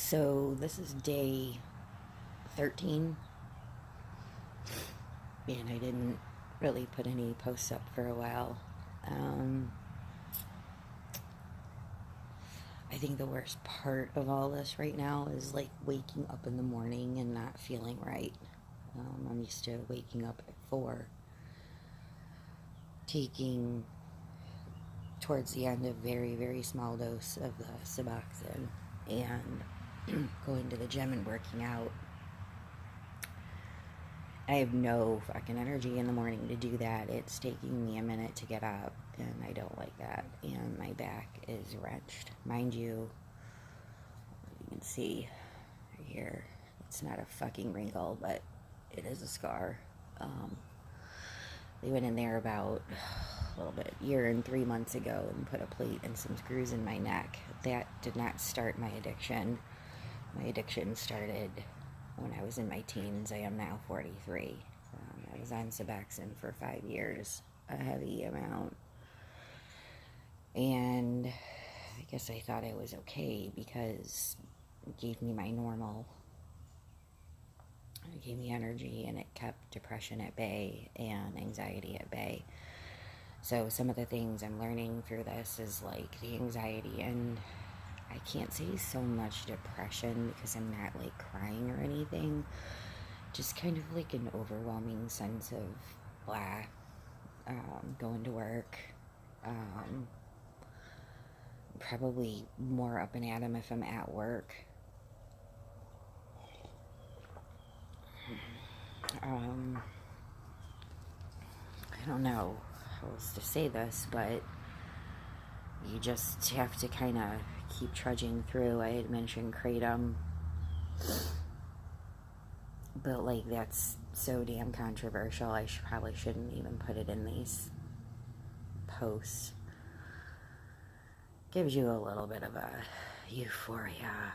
So this is day 13, and I didn't really put any posts up for a while. I think the worst part of all this right now is like waking up in the morning and not feeling right. I'm used to waking up at 4, taking towards the end a very, very small dose of the suboxene and going to the gym and working out. I have no fucking energy in the morning to do that. It's taking me a minute to get up, and I don't like that. And my back is wrenched. Mind you can see right here, it's not a fucking wrinkle, but it is a scar. They went in there about a little bit, year and 3 months ago, and put a plate and some screws in my neck. That did not start my addiction. My addiction started when I was in my teens. I am now 43. I was on suboxone for 5 years, a heavy amount. And I guess I thought I was okay because it gave me my normal. It gave me energy, and it kept depression at bay and anxiety at bay. So some of the things I'm learning through this is like the anxiety, and I can't say so much depression because I'm not like crying or anything. Just kind of like an overwhelming sense of blah, going to work. Probably more up and at 'em if I'm at work. I don't know how else to say this, but you just have to kind of keep trudging through. I had mentioned kratom, but like that's so damn controversial. I probably shouldn't even put it in these posts. Gives you a little bit of a euphoria,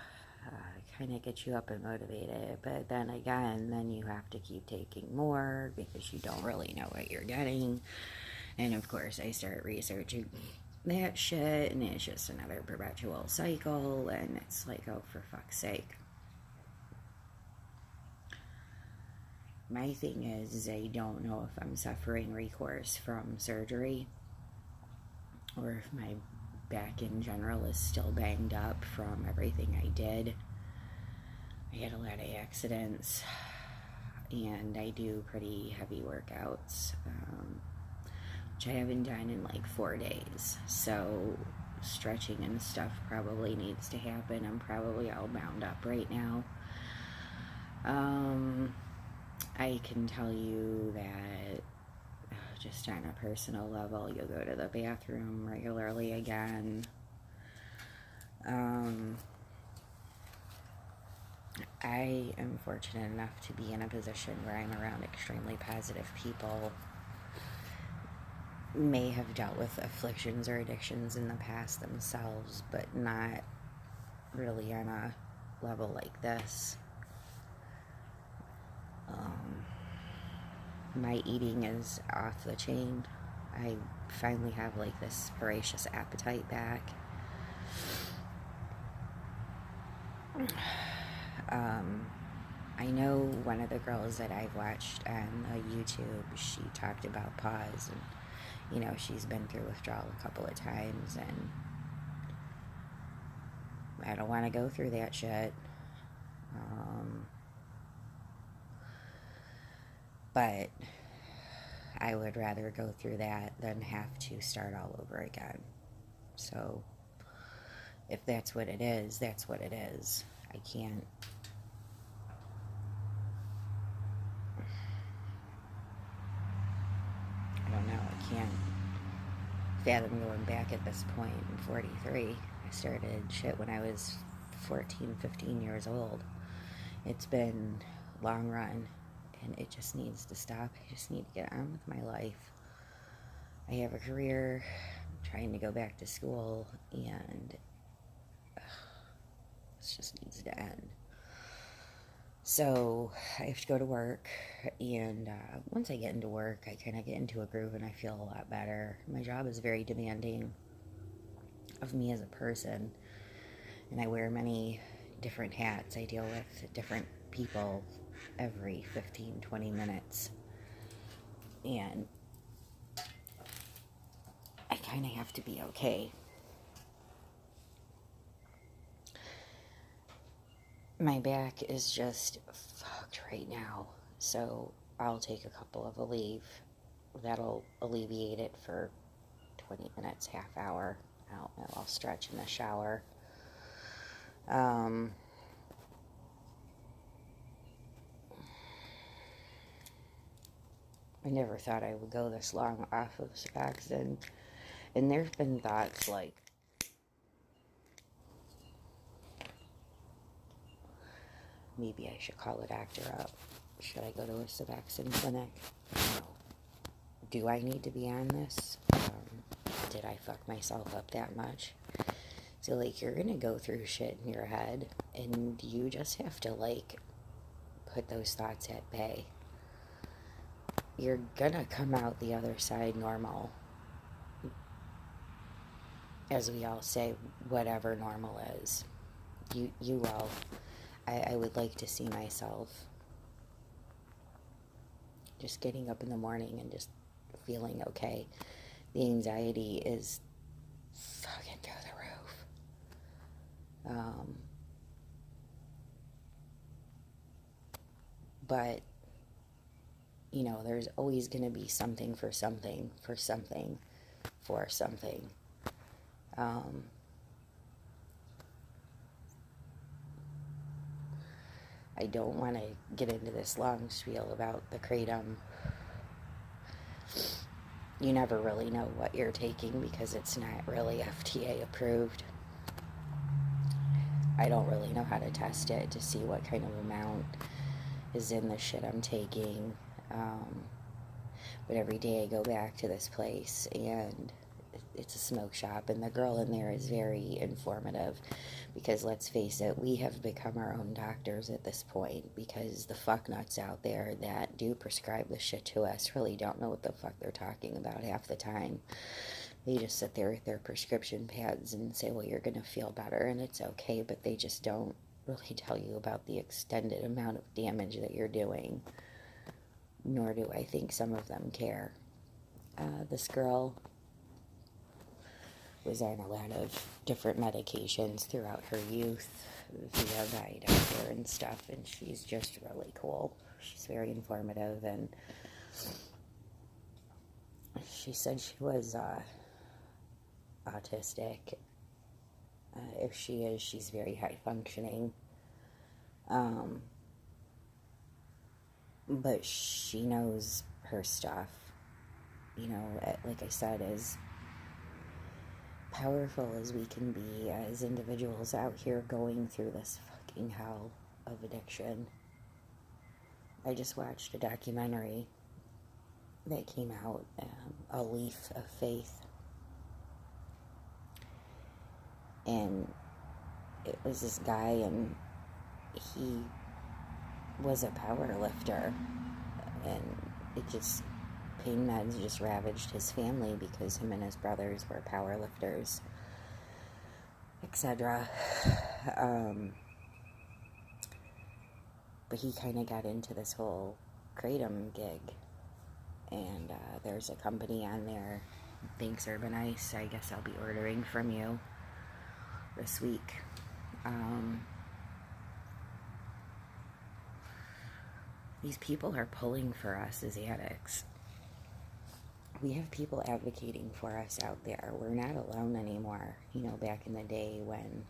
kind of gets you up and motivated, but then again, then you have to keep taking more because you don't really know what you're getting. And of course I start researching that shit, and it's just another perpetual cycle, and it's like, oh, for fuck's sake. My thing is I don't know if I'm suffering recourse from surgery or if my back in general is still banged up from everything I did. I had a lot of accidents, and I do pretty heavy workouts, which I haven't done in like 4 days. So stretching and stuff probably needs to happen. I'm probably all bound up right now. I can tell you that just on a personal level, you'll go to the bathroom regularly again. I am fortunate enough to be in a position where I'm around extremely positive people. May have dealt with afflictions or addictions in the past themselves, but not really on a level like this. My eating is off the chain. I finally have like this voracious appetite back. I know one of the girls that I've watched on YouTube, she talked about pause, and you know, she's been through withdrawal a couple of times, and I don't want to go through that shit. But I would rather go through that than have to start all over again. So if that's what it is, that's what it is. I can't. I don't know. I can't fathom going back at this point. I'm 43. I started shit when I was 14, 15 years old. It's been a long run, and it just needs to stop. I just need to get on with my life. I have a career. I'm trying to go back to school, and this just needs to end. So I have to go to work, and once I get into work, I kind of get into a groove, and I feel a lot better. My job is very demanding of me as a person, and I wear many different hats. I deal with different people every 15-20 minutes. And I kind of have to be okay. My back is just fucked right now. So I'll take a couple of a leave. That'll alleviate it for 20 minutes, half hour. I'll stretch in the shower. I never thought I would go this long off of suboxone. And there's been thoughts like, maybe I should call a doctor up. Should I go to a suboxone clinic? No. Do I need to be on this? Did I fuck myself up that much? So, like, you're gonna go through shit in your head, and you just have to, like, put those thoughts at bay. You're gonna come out the other side normal. As we all say, whatever normal is. You will. I would like to see myself just getting up in the morning and just feeling okay. The anxiety is fucking through the roof. But, you know, there's always going to be something for something, for something, for something. I don't want to get into this long spiel about the kratom. You never really know what you're taking because it's not really FDA approved. I don't really know how to test it to see what kind of amount is in the shit I'm taking. But every day I go back to this place and it's a smoke shop, and the girl in there is very informative because, let's face it, we have become our own doctors at this point because the fucknuts out there that do prescribe this shit to us really don't know what the fuck they're talking about half the time. They just sit there with their prescription pads and say, well, you're going to feel better, and it's okay, but they just don't really tell you about the extended amount of damage that you're doing, nor do I think some of them care. This girl was on a lot of different medications throughout her youth via my doctor and stuff, and she's just really cool. She's very informative, and she said she was autistic. If she is, she's very high functioning. But she knows her stuff. You know, like I said, as powerful as we can be as individuals out here going through this fucking hell of addiction. I just watched a documentary that came out, A Leaf of Faith. And it was this guy, and he was a power lifter, and pain meds just ravaged his family because him and his brothers were power lifters, etc. But he kind of got into this whole kratom gig, and there's a company on there, thanks Urban Ice, I guess I'll be ordering from you this week. These people are pulling for us as addicts. We have people advocating for us out there. We're not alone anymore. You know, back in the day when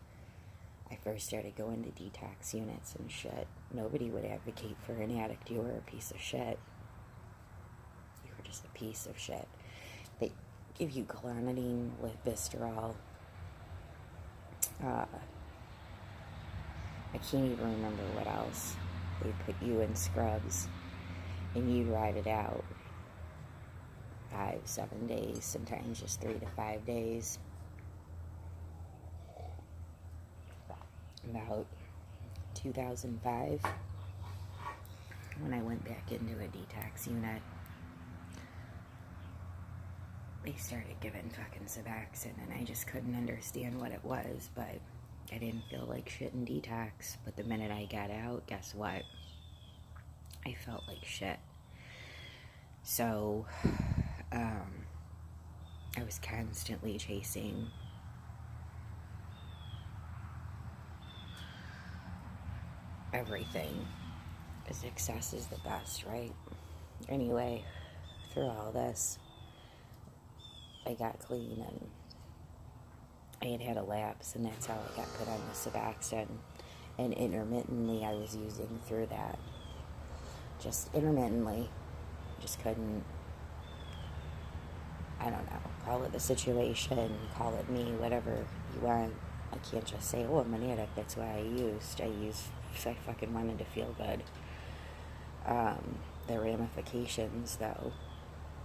I first started going to detox units and shit, nobody would advocate for an addict. You were a piece of shit. You were just a piece of shit. They give you clonidine with Visceral. I can't even remember what else. They put you in scrubs and you ride it out 5-7 days, sometimes just 3 to 5 days. About 2005, when I went back into a detox unit, they started giving fucking suboxone, and I just couldn't understand what it was, but I didn't feel like shit in detox, but the minute I got out, guess what? I felt like shit. So, I was constantly chasing everything. Because excess is the best, right? Anyway, through all this, I got clean and I had a lapse, and that's how I got put on the suboxene. And intermittently, I was using through that. Just intermittently. Just couldn't, I don't know, call it the situation, call it me, whatever you want. I can't just say, oh, I'm an addict, that's why I used because I fucking wanted to feel good. The ramifications, though,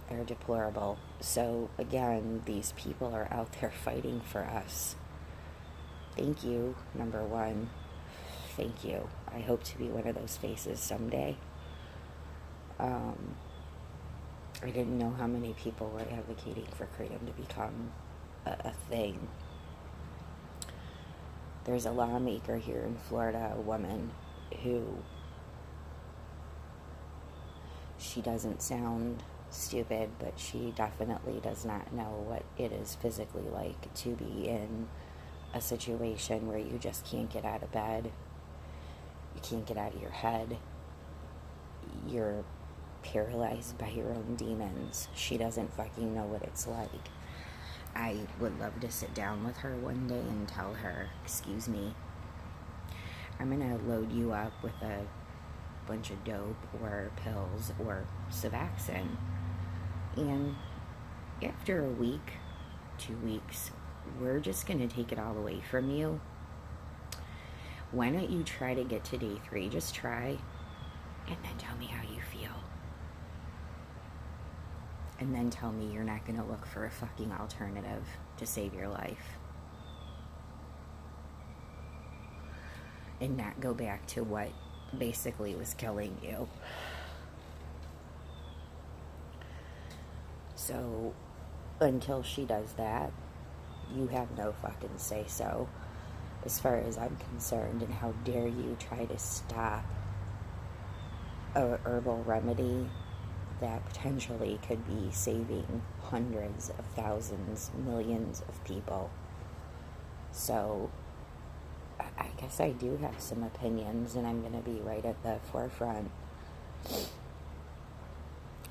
are deplorable. So, again, these people are out there fighting for us. Thank you, number one. Thank you. I hope to be one of those faces someday. I didn't know how many people were advocating for kratom to become a thing. There's a lawmaker here in Florida, a woman, who, she doesn't sound stupid, but she definitely does not know what it is physically like to be in a situation where you just can't get out of bed, you can't get out of your head, you're paralyzed by your own demons. She doesn't fucking know what it's like. I would love to sit down with her one day and tell her, excuse me, I'm gonna load you up with a bunch of dope or pills or suboxene, and after a week, 2 weeks, we're just gonna take it all away from you. Why don't you try to get to day 3? Just try, and then tell me how you feel. And then tell me you're not going to look for a fucking alternative to save your life. And not go back to what basically was killing you. So, until she does that, you have no fucking say-so, as far as I'm concerned. And how dare you try to stop a herbal remedy that potentially could be saving hundreds of thousands, millions of people. So, I guess I do have some opinions, and I'm going to be right at the forefront.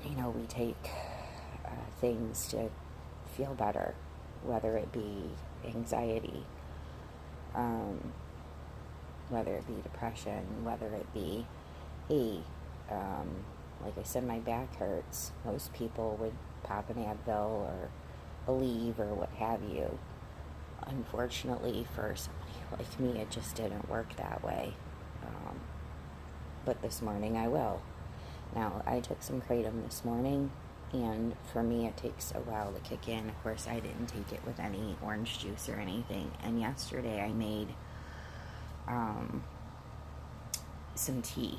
You know, we take things to feel better, whether it be anxiety, whether it be depression, whether it be, hey, like I said, my back hurts. Most people would pop an Advil or Aleve or what have you. Unfortunately, for somebody like me, it just didn't work that way. But this morning I will. Now, I took some kratom this morning, and for me it takes a while to kick in. Of course, I didn't take it with any orange juice or anything. And yesterday I made some tea,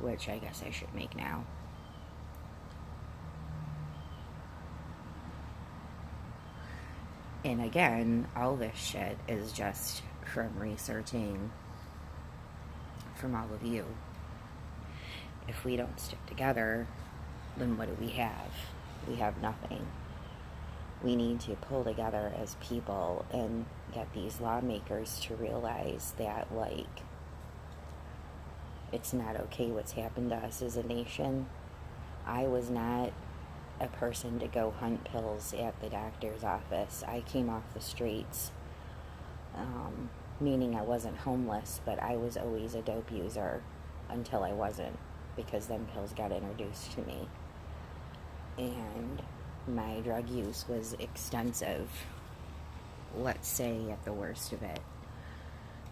which I guess I should make now. And again, all this shit is just from researching from all of you. If we don't stick together, then what do we have? We have nothing. We need to pull together as people and get these lawmakers to realize that, like, it's not okay what's happened to us as a nation. I was not a person to go hunt pills at the doctor's office. I came off the streets, meaning I wasn't homeless, but I was always a dope user until I wasn't, because then pills got introduced to me. And my drug use was extensive. Let's say, at the worst of it,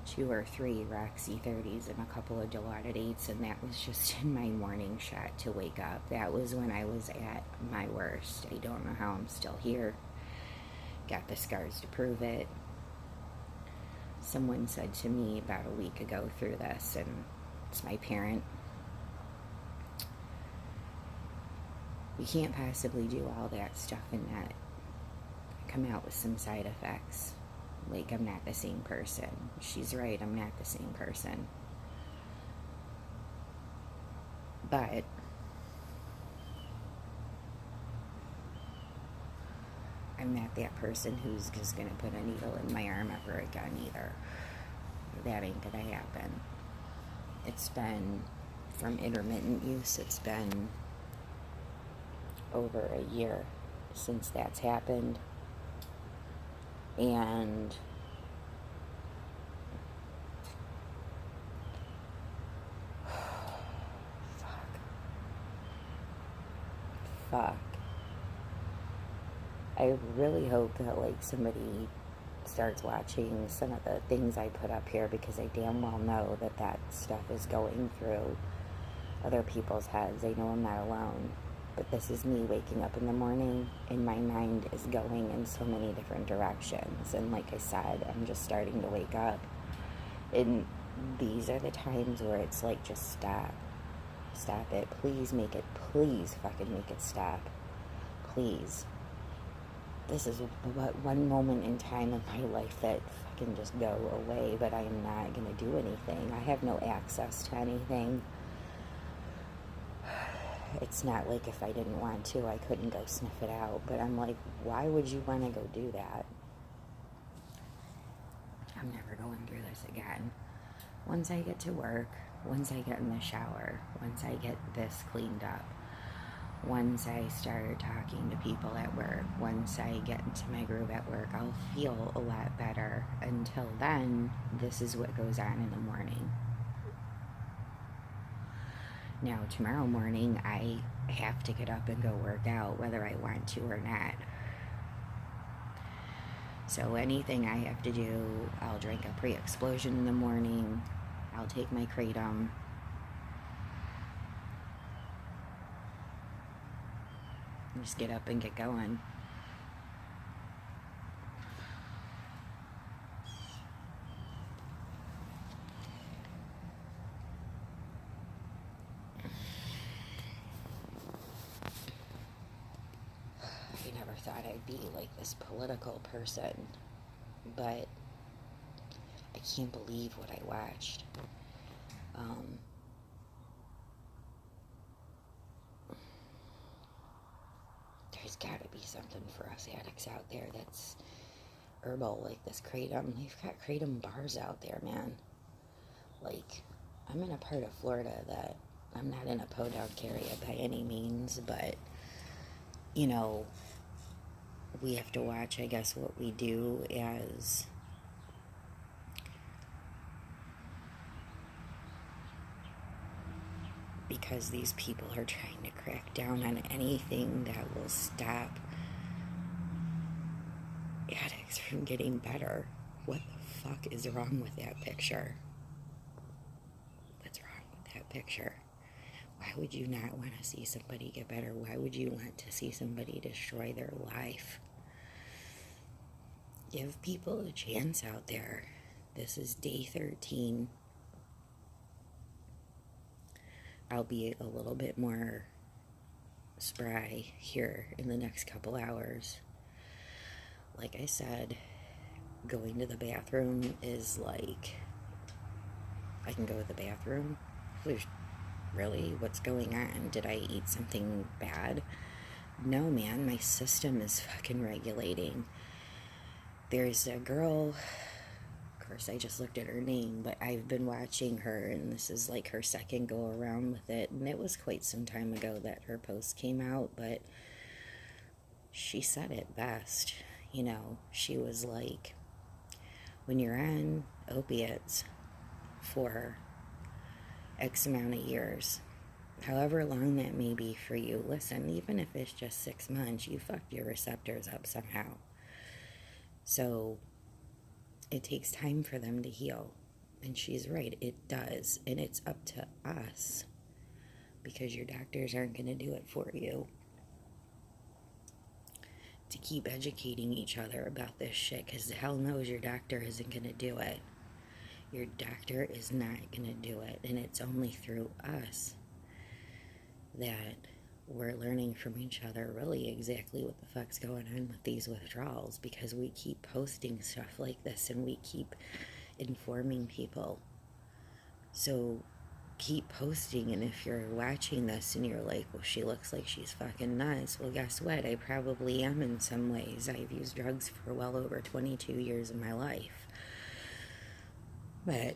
2 or 3 Roxy 30s and a couple of Dilaudid 8s, and that was just in my morning shot to wake up. That was when I was at my worst. I don't know how I'm still here. Got the scars to prove it. Someone said to me about a week ago through this, and it's my parent, you can't possibly do all that stuff and not come out with some side effects. Like, I'm not the same person. She's right, I'm not the same person. But I'm not that person who's just gonna put a needle in my arm ever again either. That ain't gonna happen. It's been, from intermittent use, it's been over a year since that's happened. And fuck. I really hope that, like, somebody starts watching some of the things I put up here, because I damn well know that that stuff is going through other people's heads. I know I'm not alone. But this is me waking up in the morning, and my mind is going in so many different directions. And like I said, I'm just starting to wake up. And these are the times where it's like, just stop. Stop it. Please make it, please fucking make it stop. Please. This is one moment in time in my life that fucking just go away, but I am not going to do anything. I have no access to anything. It's not like if I didn't want to, I couldn't go sniff it out. But I'm like, why would you want to go do that? I'm never going through this again. Once I get to work, once I get in the shower, once I get this cleaned up, once I start talking to people at work, once I get into my groove at work, I'll feel a lot better. Until then, this is what goes on in the morning. Now, tomorrow morning, I have to get up and go work out, whether I want to or not. So anything I have to do, I'll drink a pre-explosion in the morning. I'll take my kratom. Just get up and get going. I never thought I'd be like this political person, but I can't believe what I watched. There's gotta be something for us addicts out there that's herbal, like this kratom. They've got kratom bars out there, man. Like, I'm in a part of Florida that, I'm not in a podunk area by any means, but, you know, we have to watch, I guess, what we do, as because these people are trying to crack down on anything that will stop addicts from getting better. What the fuck is wrong with that picture? What's wrong with that picture? Why would you not want to see somebody get better? Why would you want to see somebody destroy their life? Give people a chance out there. This is day 13. I'll be a little bit more spry here in the next couple hours. Like I said, going to the bathroom is like, I can go to the bathroom? Really? What's going on? Did I eat something bad? No, man, my system is fucking regulating. There's a girl, of course I just looked at her name, but I've been watching her, and this is like her second go around with it, and it was quite some time ago that her post came out, but she said it best. You know, she was like, when you're on opiates for X amount of years, however long that may be for you, listen, even if it's just 6 months, you fucked your receptors up somehow. So it takes time for them to heal. And she's right, it does. And it's up to us, because your doctors aren't going to do it for you, to keep educating each other about this shit, because hell knows your doctor isn't going to do it. Your doctor is not going to do it. And it's only through us that we're learning from each other really exactly what the fuck's going on with these withdrawals, because we keep posting stuff like this and we keep informing people. So keep posting, and if you're watching this and you're like, well, she looks like she's fucking nuts, well, guess what? I probably am in some ways. I've used drugs for well over 22 years of my life. But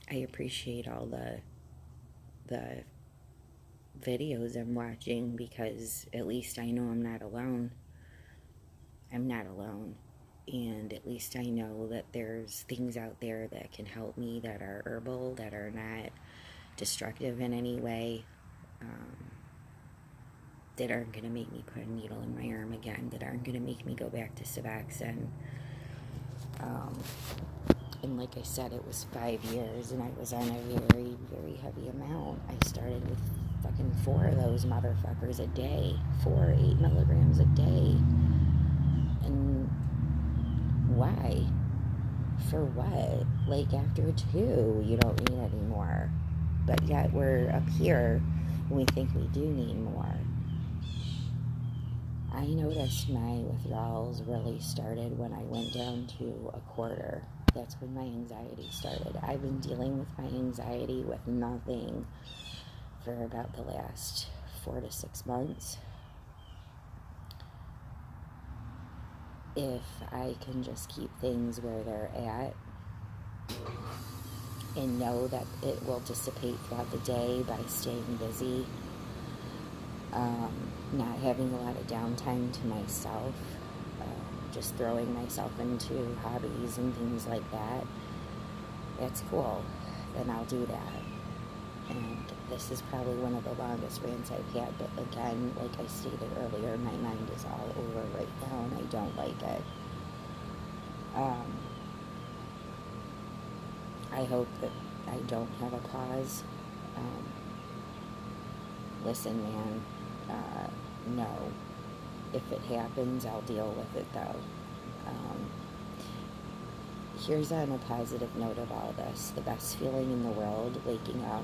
I appreciate all the videos I'm watching, because at least I know I'm not alone. I'm not alone. And at least I know that there's things out there that can help me, that are herbal, that are not destructive in any way, that aren't going to make me put a needle in my arm again, that aren't going to make me go back to suboxene. And like I said, it was 5 years, and I was on a very, very heavy amount. I started with fucking 4 of those motherfuckers a day. 4, 8 milligrams a day. And why? For what? Like, after 2, you don't need any more. But yet we're up here, and we think we do need more. I noticed my withdrawals really started when I went down to a quarter. That's when my anxiety started. I've been dealing with my anxiety with nothing for about the last 4 to 6 months. If I can just keep things where they're at and know that it will dissipate throughout the day by staying busy, not having a lot of downtime to myself, just throwing myself into hobbies and things like that, that's cool. Then I'll do that. And this is probably one of the longest rants I've had, but again, like I stated earlier, my mind is all over right now, and I don't like it. I hope that I don't have a pause. Listen, man, no. If it happens, I'll deal with it, though. Here's on a positive note of all this. The best feeling in the world, waking up,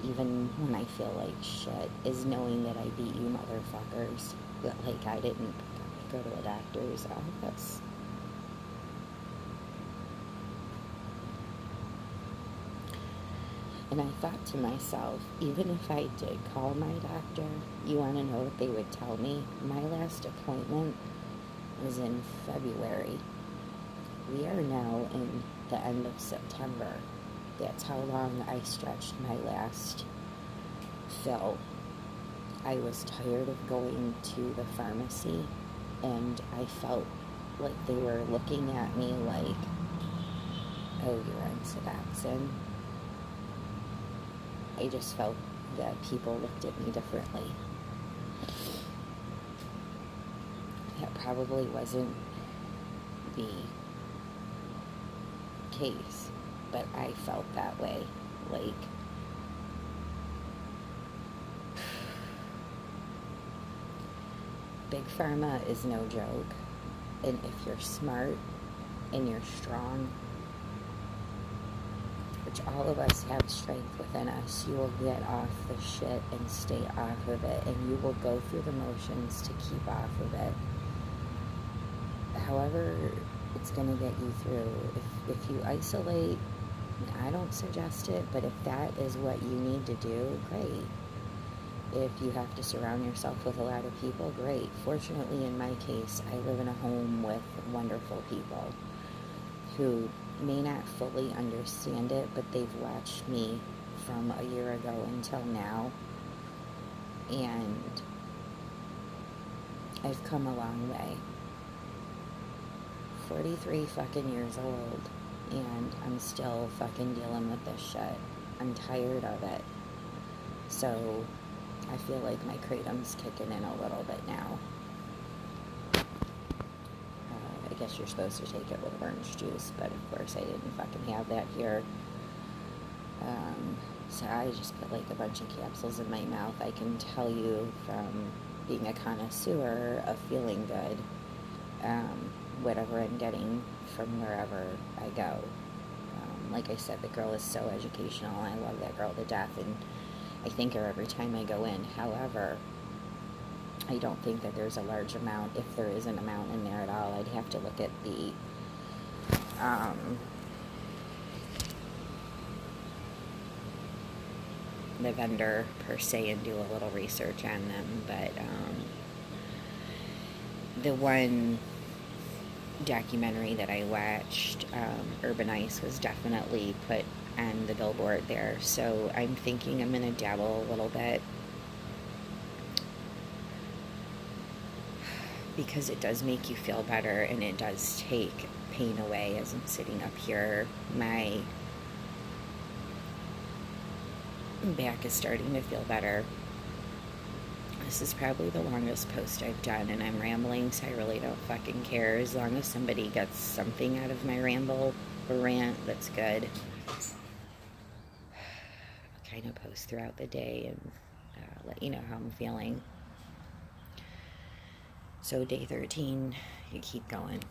even when I feel like shit, is knowing that I beat you motherfuckers. That, like, I didn't go to a doctor's office. And I thought to myself, even if I did call my doctor, you want to know what they would tell me? My last appointment was in February. We are now in the end of September. That's how long I stretched my last fill. I was tired of going to the pharmacy, and I felt like they were looking at me like, oh, you're on suboxene. I just felt that people looked at me differently. That probably wasn't the case, but I felt that way. Like, Big Pharma is no joke, and if you're smart and you're strong, which all of us have strength within us, you will get off the shit and stay off of it, and you will go through the motions to keep off of it. However, it's going to get you through. If you isolate, I don't suggest it, but if that is what you need to do, great. If you have to surround yourself with a lot of people, great. Fortunately, in my case, I live in a home with wonderful people who may not fully understand it, but they've watched me from a year ago until now, and I've come a long way. 43 fucking years old, and I'm still fucking dealing with this shit. I'm tired of it. So I feel like my kratom's kicking in a little bit now. I guess you're supposed to take it with orange juice, but of course I didn't fucking have that here. So I just put like a bunch of capsules in my mouth. I can tell you from being a connoisseur of feeling good, whatever I'm getting from wherever I go. Like I said, the girl is so educational. I love that girl to death, and I thank her every time I go in. However, I don't think that there's a large amount, if there is an amount in there at all. I'd have to look at the vendor per se and do a little research on them. But the one documentary that I watched, Urban Ice, was definitely put on the billboard there. So I'm thinking I'm going to dabble a little bit, because it does make you feel better and it does take pain away. As I'm sitting up here, my back is starting to feel better. This is probably the longest post I've done, and I'm rambling, so I really don't fucking care. As long as somebody gets something out of my ramble or rant, that's good. I'll kind of post throughout the day and let you know how I'm feeling. So day 13, you keep going.